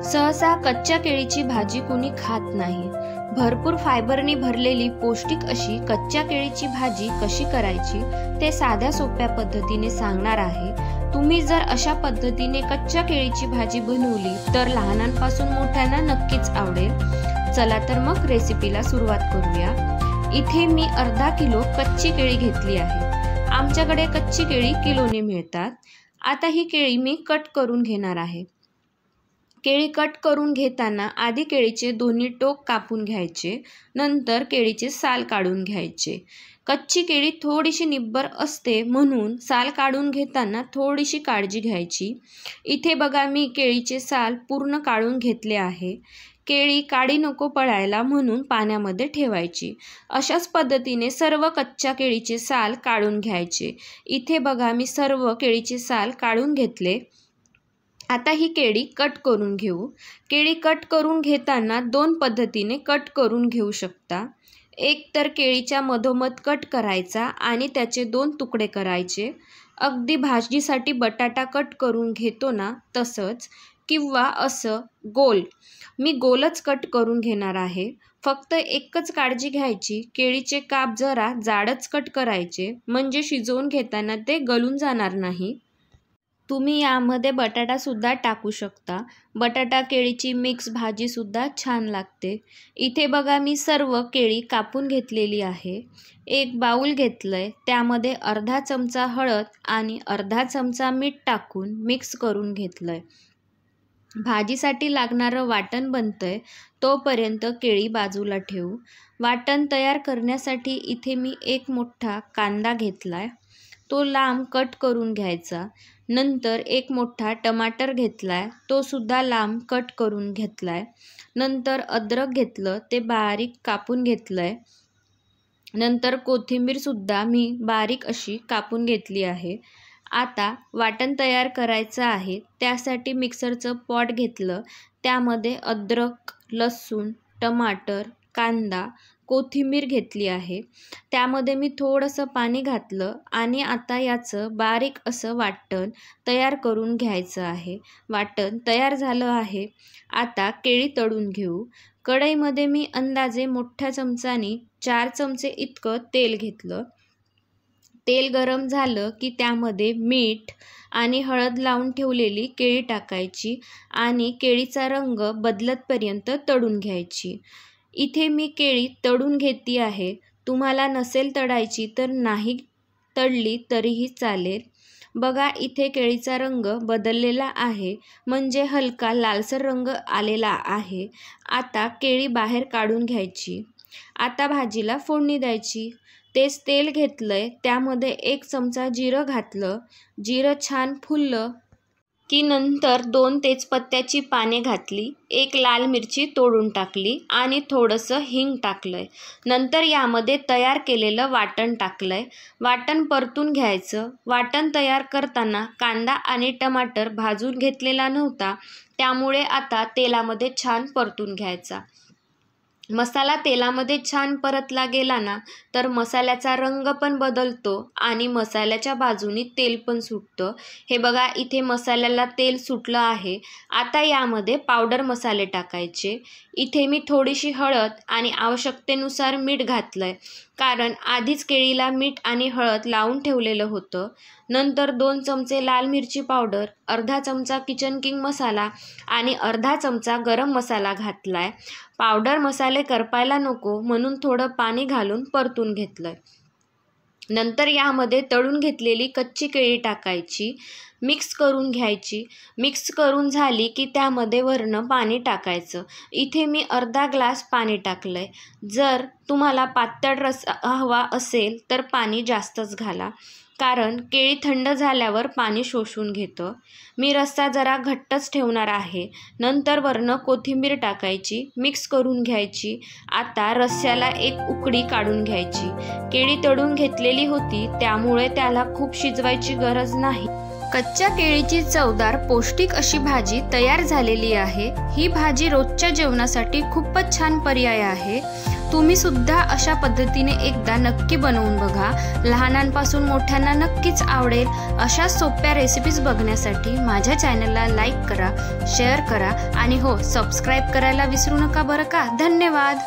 सहसा कच्च्या केळीची भाजी कुणी खात नाही। भरपूर फायबरनी भरलेली पौष्टिक अशी कच्च्या केळीची भाजी कशी करायची ते साध्या सोप्या पद्धतीने सांगणार आहे। तुम्ही जर अशा पद्धतीने कच्च्या केळीची भाजी बनवली तर लहानांपासून मोठ्यांना नक्कीच आवडेल। चला तर मग रेसिपीला सुरुवात करूया। इथे मी अर्धा किलो कच्ची केळी घेतली आहे। आमच्याकडे कच्ची केळी किलोने मिळतात। आता ही केळी मी कट करून घेणार आहे। केळी कट करून घेताना आधी केळीचे दोन्ही टोक कापून घ्यायचे, नंतर केळीचे साल काढून घ्यायचे। कच्ची केळी थोडीशी निब्बर असते म्हणून साल काढून घेताना थोडीशी काळजी घ्यायची। इथे बघा मी केळीचे साल पूर्ण काढून घेतले आहे। केळी काळी नको पडायला म्हणून पाण्यामध्ये ठेवायची। अशाच पद्धतीने सर्व कच्च्या केळीचे साल काढून घ्यायचे। इथे बघा मी सर्व केळीचे साल काढून घेतले। आता ही केळी कट करून घेऊ। केळी कट करून घेताना दोन पद्धतीने कट करून घेऊ शकता। एक तर केळीच्या मधोमध कट करायचा आणि त्याचे दोन तुकडे करायचे, अगदी भाजीसाठी बटाटा कट करून घेतो ना तसंच, किंवा असं गोल। मी गोलच कट करून घेणार आहे। फक्त एकच काळजी घ्यायची, केळीचे काप जरा जाडच कट करायचे म्हणजे शिजवून घेताना ते गलून जाणार नाही। तुम्ही यामध्ये बटाटा सुद्धा टाकू शकता। बटाटा केळीची मिक्स भाजी सुद्धा छान लागते। इथे बघा मी सर्व केळी कापून घेतलेली आहे। एक बाउल घेतलंय, त्यामध्ये अर्धा चमचा हळद आणि अर्धा चमचा मीठ टाकून मिक्स करून घेतलंय। भाजीसाठी लागणारं वाटण बनतंय तोपर्यंत केळी बाजूला ठेवू। वाटण तयार करण्यासाठी इथे मी एक मोठा कांदा घेतलाय, तो लांब कट करून घ्यायचा। नंतर एक मोठा टमाटर घेतलाय, तो सुद्धा लांब कट करून घेतलाय। नंतर अद्रक घेतलं, ते बारीक कापून घेतलंय। नंतर कोथिंबीर सुद्धा मी बारीक अशी कापून घेतली आहे। आता वाटण तयार करायचं आहे, त्यासाठी मिक्सरचं पॉट घेतलं, त्यामध्ये अद्रक, लसूण, टमाटर, कांदा, कोथिंबीर घेतली आहे। त्यामध्ये मी थोडंसं पाणी घातलं आणि आता याचं बारीक असं वाटण तयार करून घ्यायचं आहे। वाटण तयार झालं आहे। आता केळी तळून घेऊ। कढईमध्ये मी अंदाजे मोठ्या चमचानी 4 चमचे इतकं तेल घेतलं। तेल गरम झालं की त्यामध्ये मीठ आणि हळद लावून ठेवलेली केळी टाकायची आणि केळीचा रंग बदलतपर्यंत तळून घ्यायची। इथे मी केळी तळून घेतली आहे। तुम्हाला नसेल तळायची तर नाही तळली तरीही चालेल। बघा इथे केळीचा रंग बदललेला आहे, म्हणजे हलका लालसर रंग आलेला आहे। आता केळी बाहेर काढून घ्यायची। आता भाजीला फोडणी द्यायची। तेच तेल घेतलंय, त्यामध्ये 1 चमचा जिरं घातलं। जिरं छान फुललं की नंतर 2 तेजपत्त्याची पाने घातली, 1 लाल मिरची तोडून टाकली आणि थोडंसं हिंग टाकलंय। नंतर यामध्ये तयार केलेलं वाटण टाकलंय। वाटण परतून घ्यायचं। वाटण तयार करताना कांदा आणि टमाटर भाजून घेतलेला नव्हता, त्यामुळे आता तेलामध्ये छान परतून घ्यायचा। मसाला तेलामध्ये छान परतला गेला ना तर मसाल्याचा रंग पण बदलतो आणि मसाल्याच्या बाजूनी तेल पण सुटतं। हे बघा इथे मसाल्याला तेल सुटलं आहे। आता यामध्ये पावडर मसाले टाकायचे। इथे मी थोडीशी हळद आणि आवश्यकतेनुसार मीठ घातलंय, कारण आधीच केळीला मीठ आणि हळद लावून ठेवलेलं होतं। नंतर 2 चमचे लाल मिरची पावडर, अर्धा चमचा किचन किंग मसाला आणि अर्धा चमचा गरम मसाला घातलाय। पावडर मसाले करपायला नको म्हणून थोडं पाणी घालून परतून घेतलंय। नंतर यामध्ये तळून घेतलेली कच्ची केळी टाकायची, मिक्स करून घ्यायची। मिक्स करून झाली की त्यामध्ये वरनं पाणी टाकायचं। इथे मी अर्धा ग्लास पाणी टाकलंय। जर तुम्हाला पातळ रस्सा हवा असेल तर पाणी जास्तच घाला, कारण केळी थंड झाल्यावर पाणी शोषून घेतं। मी रस्सा जरा घट्टच ठेवणार आहे। नंतर वरनं कोथिंबीर टाकायची, मिक्स करून घ्यायची। आता रस्स्याला एक उकळी काढून घ्यायची। केळी तळून घेतलेली होती, त्यामुळे त्याला खूप शिजवायची गरज नाही। कच्च्या केळीची चवदार पौष्टिक अशी भाजी तयार झालेली आहे। ही भाजी रोजच्या जेवणासाठी खूपच छान पर्याय आहे। तुम्ही सुद्धा अशा पद्धतीने एकदा नक्की बनवून बघा. लहानांपासून मोठ्यांना नक्कीच आवडेल. अशा सोप्या रेसिपीज बघण्यासाठी माझ्या चॅनलला लाईक करा, शेअर करा आणि हो, सबस्क्राईब करायला विसरू नका बरं का. धन्यवाद.